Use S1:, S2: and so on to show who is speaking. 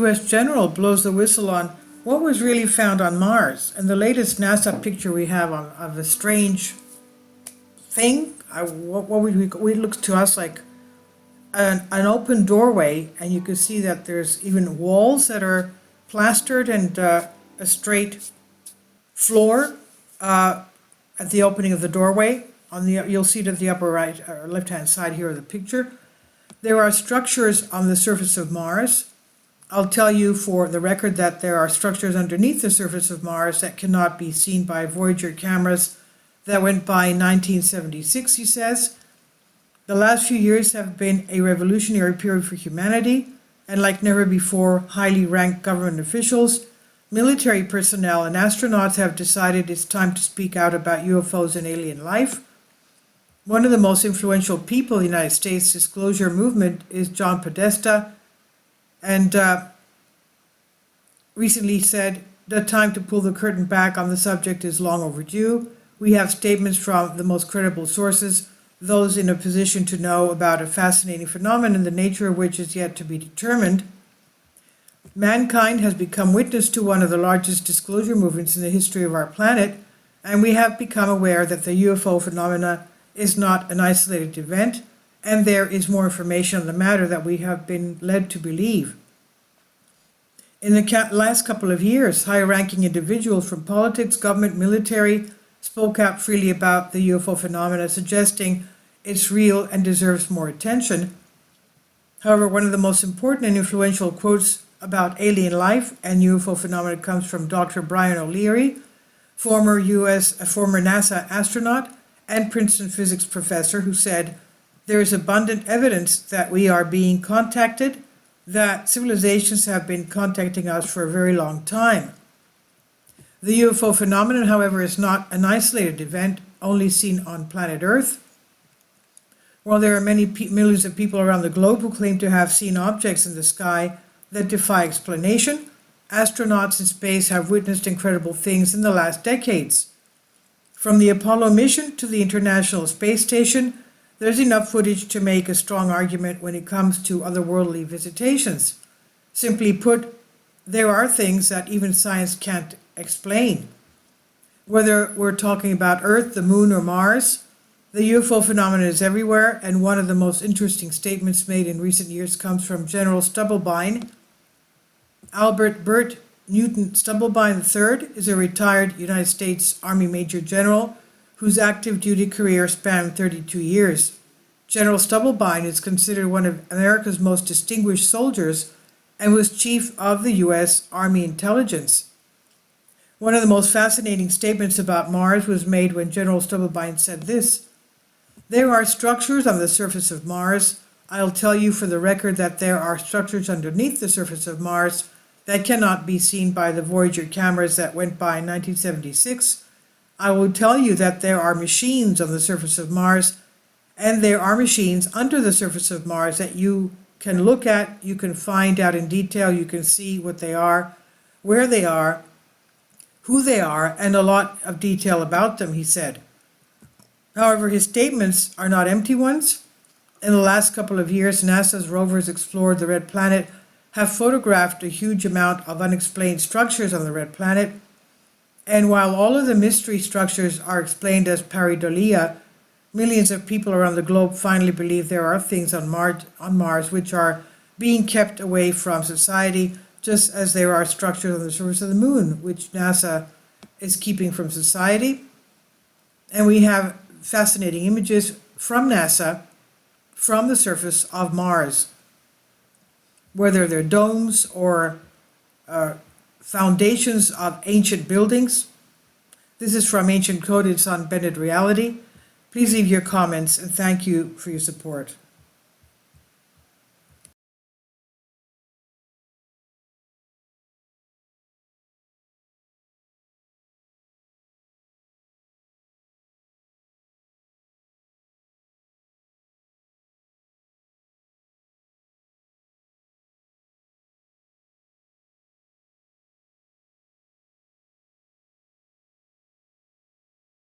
S1: U.S. general blows the whistle on what was really found on Mars. And the latest NASA picture we have of a strange thing, it looks to us like an open doorway, and you can see that there's even walls that are plastered and a straight floor at the opening of the doorway. You'll see it at the upper right or left-hand side here of the picture. There are structures on the surface of Mars. I'll tell you for the record that there are structures underneath the surface of Mars that cannot be seen by Voyager cameras that went by in 1976, he says. The last few years have been a revolutionary period for humanity, and like never before, highly ranked government officials, military personnel, and astronauts have decided it's time to speak out about UFOs and alien life. One of the most influential people in the United States disclosure movement is John Podesta, and recently said the time to pull the curtain back on the subject is long overdue. We have statements from the most credible sources, those in a position to know about a fascinating phenomenon, the nature of which is yet to be determined. Mankind has become witness to one of the largest disclosure movements in the history of our planet, and we have become aware that the UFO phenomena is not an isolated event, and there is more information on the matter that we have been led to believe. In the last couple of years, high-ranking individuals from politics, government, military spoke out freely about the UFO phenomena, suggesting it's real and deserves more attention. However, one of the most important and influential quotes about alien life and UFO phenomena comes from Dr. Brian O'Leary, former NASA astronaut and Princeton physics professor, who said, "There is abundant evidence that we are being contacted, that civilizations have been contacting us for a very long time." The UFO phenomenon, however, is not an isolated event only seen on planet Earth. While there are millions of people around the globe who claim to have seen objects in the sky that defy explanation, astronauts in space have witnessed incredible things in the last decades. From the Apollo mission to the International Space Station, there's enough footage to make a strong argument when it comes to otherworldly visitations. Simply put, there are things that even science can't explain. Whether we're talking about Earth, the Moon, or Mars, the UFO phenomenon is everywhere, and one of the most interesting statements made in recent years comes from General Stubblebine. Albert Burt Newton Stubblebine III is a retired United States Army Major General whose active duty career spanned 32 years. General Stubblebine is considered one of America's most distinguished soldiers and was chief of the U.S. Army Intelligence. One of the most fascinating statements about Mars was made when General Stubblebine said this: "There are structures on the surface of Mars. I'll tell you for the record that there are structures underneath the surface of Mars that cannot be seen by the Voyager cameras that went by in 1976. I will tell you that there are machines on the surface of Mars, and there are machines under the surface of Mars that you can look at, you can find out in detail, you can see what they are, where they are, who they are, and a lot of detail about them," he said. However, his statements are not empty ones. In the last couple of years, NASA's rovers explored the red planet, have photographed a huge amount of unexplained structures on the red planet, and while all of the mystery structures are explained as pareidolia, millions of people around the globe finally believe there are things on Mars which are being kept away from society, just as there are structures on the surface of the Moon which NASA is keeping from society. And we have fascinating images from NASA from the surface of Mars, whether they're domes or foundations of ancient buildings. This is from Ancient Code. It's on Bended Reality. Please leave your comments, and thank you for your support.